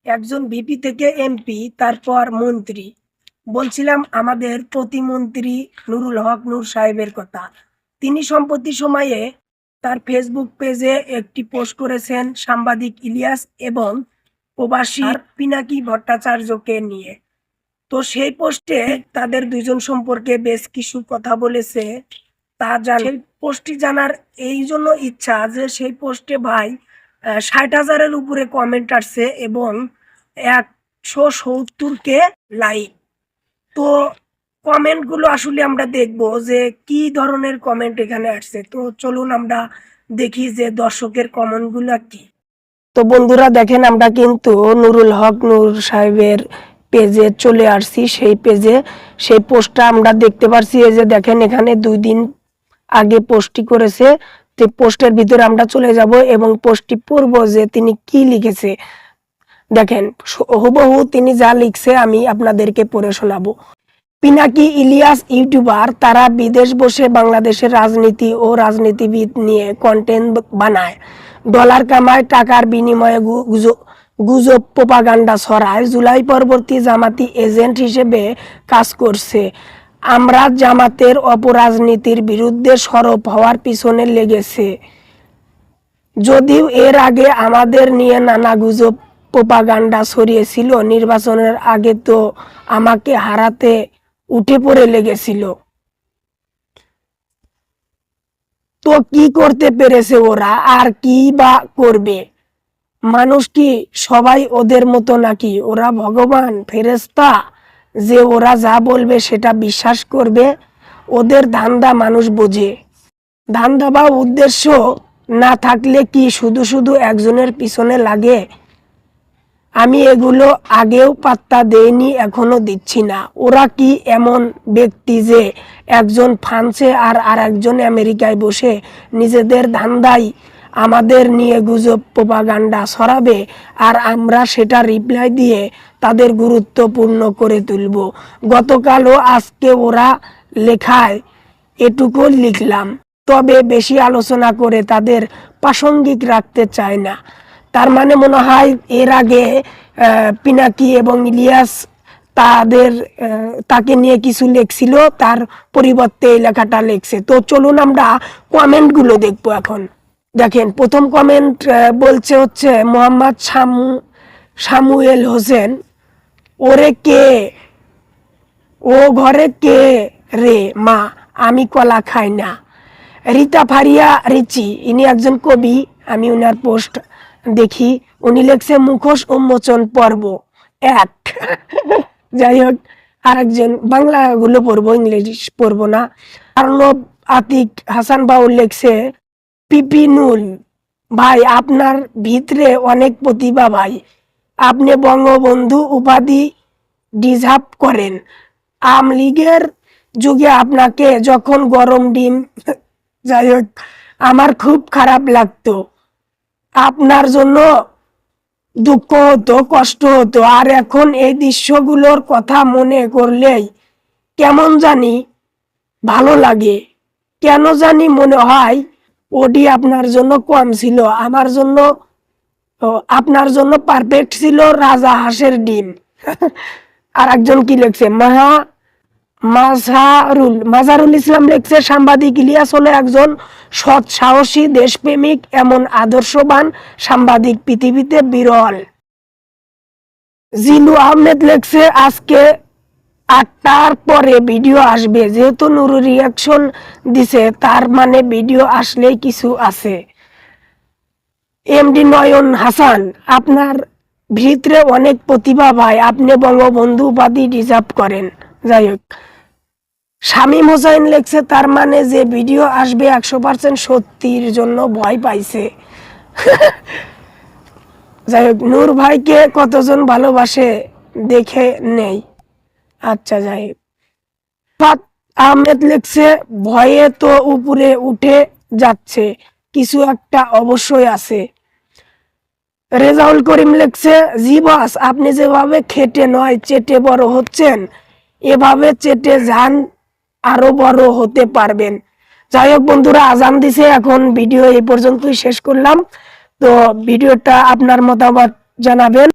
একজন ভিপি থেকে এমপি, তারপর মন্ত্রী। বলছিলাম আমাদের প্রতিমন্ত্রী নুরুল হক নূর সাহেবের কথা। তিনি সম্প্রতি সময়ে তার ফেসবুক পেজে একটি পোস্ট করেছেন সাংবাদিক ইলিয়াস এবং প্রবাসী পিনাকি ভট্টাচার্যকে নিয়ে। তো সেই পোস্টে তাদের দুইজন সম্পর্কে বেশ কিছু কথা বলেছে। সেই পোস্টটি জানার এই জন্য ইচ্ছা যে সেই পোস্টে ভাই ৬০,০০০-এর উপরে কমেন্ট আসছে এবং ১৭০কে লাইক। তো কমেন্টগুলো আসলে আমরা দেখব যে কি ধরনের কমেন্ট এখানে আসছে। তো চলুন আমরা দেখি যে দর্শকের কমেন্টগুলো কি। তো বন্ধুরা দেখেন, আমরা কিন্তু নুরুল হক নূর সাহেবের পেজে চলে আসছি। সেই পেজে সেই পোস্টটা আমরা দেখতে পারছি। এই যে দেখেন, এখানে ২ দিন আগে পোস্টটি করেছে। তো পোস্টের ভিতরে আমরা চলে যাব এবং পোস্টটি পড়ব যে তিনি কি লিখেছে। দেখেন, হুবহু তিনি যা লিখছে আমি আপনাদেরকে পড়ে শোনাবো। পিনাকি ইলিয়াস ইউটিউবার, তারা বিদেশ বসে বাংলাদেশের রাজনীতি ও রাজনীতিবিদ নিয়ে কন্টেন্ট বানায়, ডলার কামায়, টাকার বিনিময়ে গুজব প্রোপাগান্ডা ছড়ায়, জুলাই পরবর্তী জামাতি এজেন্ট হিসেবে কাজ করছে। আমরা জামাতের অপরাজনীতির বিরুদ্ধে সরব হওয়ার পিছনে লেগেছে। যদিও এর আগে আমাদের নিয়ে নানা গুজব প্রোপাগান্ডা ছড়িয়েছিল, নির্বাচনের আগে তো আমাকে হারাতে উঠে পড়ে লেগেছিল। তো কি করতে পেরেছে ওরা, আর কি বা করবে? মানুষ কি সবাই ওদের মতো নাকি? ওরা ভগবান, ফেরেশতা যে ওরা যা বলবে সেটা বিশ্বাস করবে? ওদের ধান্দা মানুষ বোঝে। ধান্দা বা উদ্দেশ্য না থাকলে কি শুধু শুধু একজনের পিছনে লাগে? আমি এগুলো আগেও পাত্তা দেইনি, এখনো দিচ্ছি না। ওরা কি এমন ব্যক্তি যে একজন ফ্রান্সে আর আরেকজন আমেরিকায় বসে নিজেদের ধান্দায় আমাদের নিয়ে গুজব প্রোপাগান্ডা ছড়াবে, আর আমরা সেটা রিপ্লাই দিয়ে তাদের গুরুত্বপূর্ণ করে তুলব? গতকাল ও আজকে ওরা লেখায় এটুকু লিখলাম, তবে বেশি আলোচনা করে তাদের প্রাসঙ্গিক রাখতে চায় না। তার মানে মনে হয় এর আগে পিনাকি এবং ইলিয়াস তাকে নিয়ে কিছু লেখছিল, তার পরিবর্তে এই লেখাটা লেখছে। তো চলুন আমরা কমেন্টগুলো দেখবো এখন। দেখেন, প্রথম কমেন্ট বলছে হচ্ছে মোহাম্মদ সামুয়েল হোসেন, ওরে কে ও ঘরে কে রে মা, আমি কলা খাই না। রীতা ফারিয়া রিচি, ইনি একজন কবি, আমি উনার পোস্ট দেখি। উনি লেখছে মুখোশ উন্মোচন পর্ব ১। যাই হোক, আরেকজন, বাংলাগুলো পড়বো, ইংলিশ পড়বো না। আর্নব আতিক হাসান বাউল লেখছে পিপিনুল ভাই, আপনার ভিতরে অনেক প্রতিভা ভাই, আপনি বঙ্গবন্ধু উপাধি ডিজার্ভ করেন। আমলীগের যুগে আপনাকে যখন গরম ডিম যাই হোক, আমার খুব খারাপ লাগতো, আপনার জন্য দুঃখ হতো, কষ্ট হতো। আর এখন এই দৃশ্যগুলোর কথা মনে করলেই কেমন জানি ভালো লাগে। কেন জানি মনে হয় ওডি আপনার জন্য কম ছিল, আমার জন্য, আপনার জন্য পারফেক্ট ছিল রাজা হাঁসের ডিম। আর একজন কি লিখছে, মাজারুল ইসলাম লিখছে সাংবাদিক ইলিয়াস হলো একজন সৎ, সাহসী, দেশপ্রেমিক, এমন আদর্শবান সাংবাদিক পৃথিবীতে বিরল। জিলু আহমেদ লিখছে আজকে ৮টার পরে ভিডিও আসবে, যেহেতু নুরু রিয়াকশন দিছে তার মানে ভিডিও আসলেই কিছু আছে। এমডি নয়ন হাসান, আপনার ভিতরে অনেক প্রতিভা ভাই, আপনি বঙ্গবন্ধু উপাধি ডিজার্ভ করেন। যাই হোক, শামীম হোসেন লেখছে তার মানে যে ভিডিও আসবে ১০০% সত্যির জন্য ভয় পাইছে। যাই হোক, নূর ভাইকে কতজন ভালোবাসে দেখে নেই। আচ্ছা, যাই হোক, ফাত আহমেদ লেখছে ভয়ে তো উপরে উঠে যাচ্ছে, কিছু একটা অবশ্যই আছে। রেজাউল করিম লেখছে জি বস, আপনি যেভাবে খেটে নয় চেটে বড় হচ্ছেন, এভাবে চেটে যান, আরো বড় হতে পারবেন। যাই হোক বন্ধুরা, আজান দিছে, এখন ভিডিও এই পর্যন্তই শেষ করলাম। তো ভিডিওটা আপনার মতামত জানাবেন।